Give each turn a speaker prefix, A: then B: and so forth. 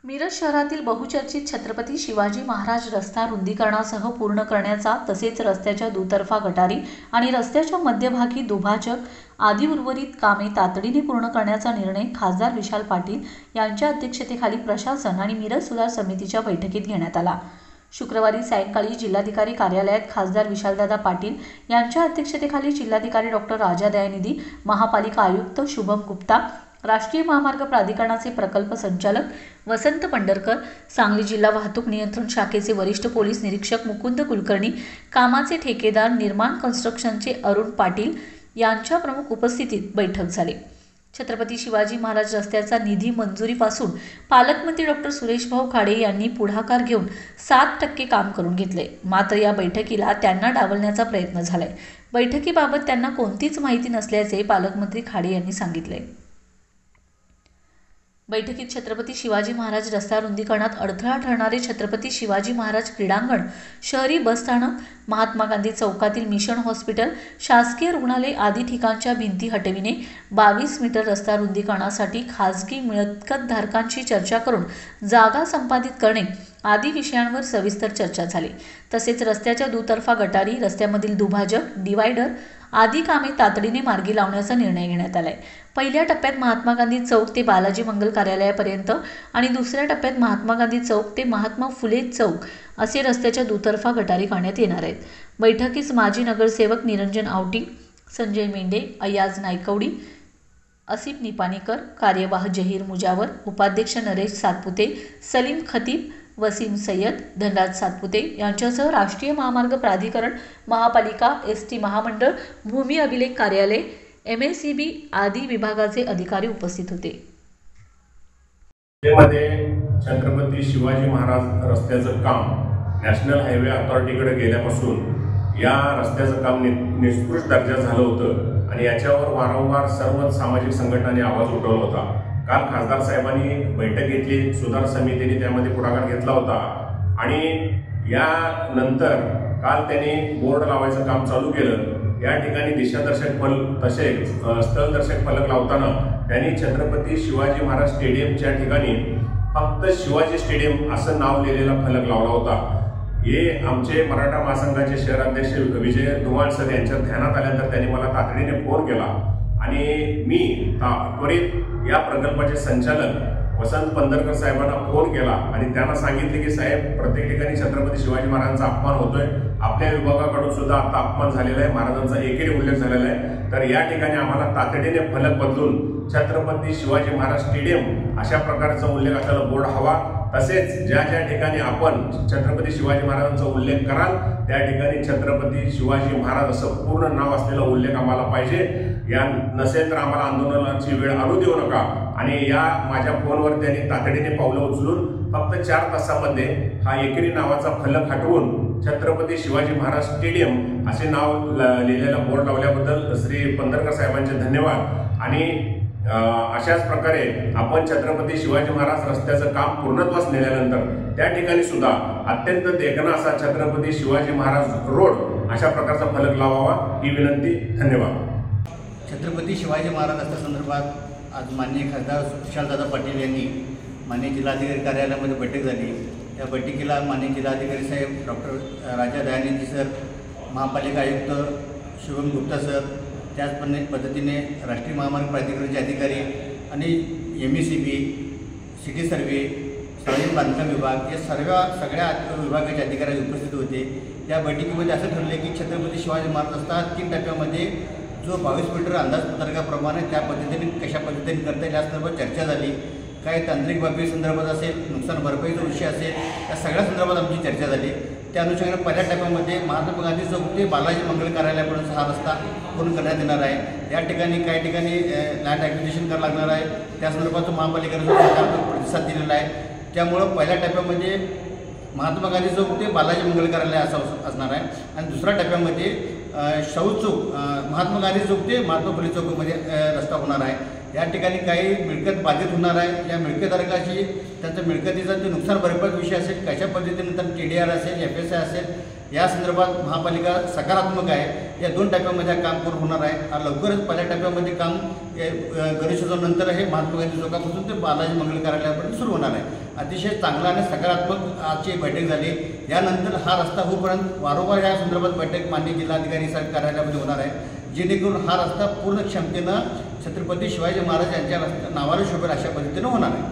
A: मिरज शहरातील बहुचर्चित छत्रपती शिवाजी महाराज रस्ता रुंदीकरणासह पूर्ण करण्याचा तसेच रस्त्याच्या दुतर्फा गटारी आणि रस्त्याच्या मध्यभागी दुभाजक आदी उर्वरित कामे तातडीने पूर्ण करण्याचा निर्णय खासदार विशाल पाटील यांच्या अध्यक्षतेखाली प्रशासन आणि मिरज सुधार समितीच्या बैठकीत घेण्यात आला। शुक्रवारी सायंकाळी जिल्हाधिकारी कार्यालयात खासदार विशालदादा पाटील यांच्या अध्यक्षतेखाली जिल्हाधिकारी डॉक्टर राजा दयानिधी, महापालिका आयुक्त शुभम गुप्ता, राष्ट्रीय महामार्ग प्राधिकरणाचे प्रकल्प संचालक वसंत पंढरकर, सांगली जिल्हा वाहतूक नियंत्रण शाखेचे वरिष्ठ पोलीस निरीक्षक मुकुंद कुलकर्णी, कामाचे ठेकेदार निर्माण कन्स्ट्रक्शनचे अरुण पाटील यांच्या प्रमुख उपस्थितीत बैठक झाली। छत्रपती शिवाजी महाराज रस्त्याचा निधी मंजुरीपासून पालकमंत्री डॉक्टर सुरेश भाऊ खाडे यांनी पुढाकार घेऊन 7% काम करून घेतले। मात्र या बैठकीला त्यांना डावलण्याचा प्रयत्न झालाय। बैठकीबाबत त्यांना कोणतीच माहिती नसल्याचे पालकमंत्री खाडे यांनी सांगितले। बैठकीत छत्रपती शिवाजी महाराज रस्ता रुंदीकरणात अडथळा ठरणारे छत्रपती शिवाजी महाराज क्रीडांगण, शहरी बसस्थानक, महात्मा गांधी चौकातील मिशन हॉस्पिटल, शासकीय रुग्णालय आदी ठिकाणच्या भिंती हटविणे, 22 मीटर रस्ता रुंदीकरणासाठी खासगी मिळकतधारकांशी चर्चा करून जागा संपादित करणे आदी विषयांवर सविस्तर चर्चा झाली। तसेच रस्त्याच्या दुतर्फा गटारी, रस्त्यामधील दुभाजक, डिवायडर आदी कामे तातडीने मार्गी लावण्याचा निर्णय घेण्यात आलाय। पहिल्या टप्प्यात महात्मा गांधी चौक ते बालाजी मंगल कार्यालयापर्यंत आणि दुसऱ्या टप्प्यात महात्मा गांधी चौक ते महात्मा फुले चौक असे रस्त्याच्या दुतर्फा गटारी काढण्यात येणार आहेत। बैठकीस माजी नगरसेवक निरंजन आवटी, संजय मेंढे, अयाज नायकवडी, असिफ निपाणीकर, कार्यवाह जहीर मुजावर, उपाध्यक्ष नरेश सातपुते, सलीम खतीब, वसीम सय्यद, धनराज सातपुते यांच्यासह राष्ट्रीय महामार्ग प्राधिकरण, महापालिका, एसटी महामंडळ, भूमी अभिलेख कार्यालय, MACB आदी विभागाचे अधिकारी उपस्थित होते।
B: छत्रपती शिवाजी महाराज रस्त्याचं काम नॅशनल हायवे अथॉरिटीकडे गेल्यापासून या रस्त्याचं काम निष्कृष दर्जा झालं होतं आणि याच्यावर वारंवार सर्व सामाजिक संघटनांनी आवाज उठवला होता। काल खासदार साहेबांनी बैठक घेतली, सुधार समितीने त्यामध्ये पुढाकार घेतला होता आणि यानंतर काल त्यांनी बोर्ड लावायचं काम चालू केलं। या ठिकाणी दिशादर्शक फलक तसेच स्थलदर्शक फलक लावताना त्यांनी छत्रपती शिवाजी महाराज स्टेडियमच्या ठिकाणी फक्त शिवाजी स्टेडियम असं नाव लिहिलेला फलक लावला होता। हे आमचे मराठा महासंघाचे शहराध्यक्ष विजय धुमाळ सर यांच्या ध्यानात आल्यानंतर त्यांनी मला तातडीने फोन केला आणि मी त्वरित या प्रकल्पाचे संचालक वसंत पंढरकर साहेबांना फोन केला आणि त्यांना सांगितले की साहेब, प्रत्येक ठिकाणी छत्रपती शिवाजी महाराजांचा अपमान होतोय, आपल्या विभागाकडून सुद्धा आता अपमान झालेला आहे, महाराजांचा एकेरी उल्लेख झालेला आहे, तर या ठिकाणी आम्हाला तातडीने फलक बदलून छत्रपती शिवाजी महाराज स्टेडियम अशा प्रकारचा उल्लेख असलेला बोर्ड हवा। तसेच ज्या ज्या ठिकाणी आपण छत्रपती शिवाजी महाराजांचा उल्लेख कराल त्या ठिकाणी छत्रपती शिवाजी महाराज असं पूर्ण नाव असलेला उल्लेख आम्हाला पाहिजे। या नसेल तर आम्हाला आंदोलनाची वेळ आणू देऊ नका। आणि या माझ्या फोनवर त्यांनी तातडीने पावलं उचलून फक्त 4 तासामध्ये हा एकेरी नावाचा फलक हटवून छत्रपती शिवाजी महाराज स्टेडियम असे नाव लिहिलेला बोर्ड लावल्याबद्दल श्री पंढरकर साहेबांचे धन्यवाद। आणि अशाच प्रकारे आपण छत्रपती शिवाजी महाराज रस्त्याचं काम पूर्णत्वास नेल्यानंतर त्या ठिकाणी सुद्धा अत्यंत देखणा असा छत्रपती शिवाजी महाराज रोड अशा प्रकारचा फलक लावावा ही विनंती। धन्यवाद।
C: छत्रपती शिवाजी महाराज रस्त्यासंदर्भात आज माननीय खासदार विशालदादा पाटील यांनी माननीय जिल्हाधिकारी कार्यालयामध्ये बैठक झाली। त्या बैठकीला माननीय जिल्हाधिकारी साहेब डॉक्टर राजा दयानिधी सर, महापालिका आयुक्त शुभम गुप्ता सर, त्याच पद्धतीने राष्ट्रीय महामार्ग प्राधिकरणाचे अधिकारी आणि MACB, सिटी सर्वे, सार्वजनिक बांधकाम विभाग या सगळ्या विभागाचे अधिकारी उपस्थित होते। या बैठकीमध्ये असं ठरले की छत्रपती शिवाजी महाराज रस्ता 3 टप्प्यामध्ये जो 22 मीटर अंदाजपत्रकाप्रमाणे त्या पद्धतीने कशा पद्धतीने करता येईल यासंदर्भात चर्चा झाली। काही तांत्रिक बाबी संदर्भात असेल, नुकसान भरपाईचा विषय असेल, या सगळ्या संदर्भात आमची चर्चा झाली। त्या अनुषंगाने पहिल्या टप्प्यामध्ये महात्मा गांधी चौक ते बालाजी मंगल कार्यालयापर्यंत हा रस्ता पूर्ण करण्यात येणार आहे। या ठिकाणी काही ठिकाणी लँड ॲक्विजिशन करावं लागणार आहे, त्या संदर्भात महापालिकेने प्रतिसाद दिलेला आहे। त्यामुळं पहिल्या टप्प्यामध्ये महात्मा गांधी चौक ते बालाजी मंगल कार्यालय असं असणार आहे आणि दुसऱ्या टप्प्यामध्ये शाहू चौक, महात्मा गांधी चौक ते महात्मा फुले चौकमध्ये रस्ता होणार आहे। या ठिकाणी काही मिळकत बाधित होणार आहे। या मिळकतधारकाची त्यांच्या मिळकतीचा जे नुकसान भरपाई विषय असेल, कशा पद्धतीने TDR असेल, FSI असेल, या संदर्भात महापालिका सकारात्मक आहे. या 2 टप्प्यामध्ये काम पूर्ण होणार आहे. लवकरच पहिल्या टप्प्यामध्ये काम गणेशोत्सवानंतर हे महात्मा गांधी चौकापासून ते बालाजी मंगल कार्यालयापर्यंत सुरू होणार आहे. अतिशय चांगला आणि सकारात्मक आजची बैठक झाली. यानंतर हा रस्ता होईपर्यंत वारंवार या संदर्भात बैठक माननीय जिल्हाधिकारी साहेब कार्यालयामध्ये होणार आहे, जेणेकरून हा रस्ता पूर्ण क्षमतेनं छत्रपती शिवाजी महाराज यांच्या नावाने शोभेल अशा पद्धतीनं होणार आहे.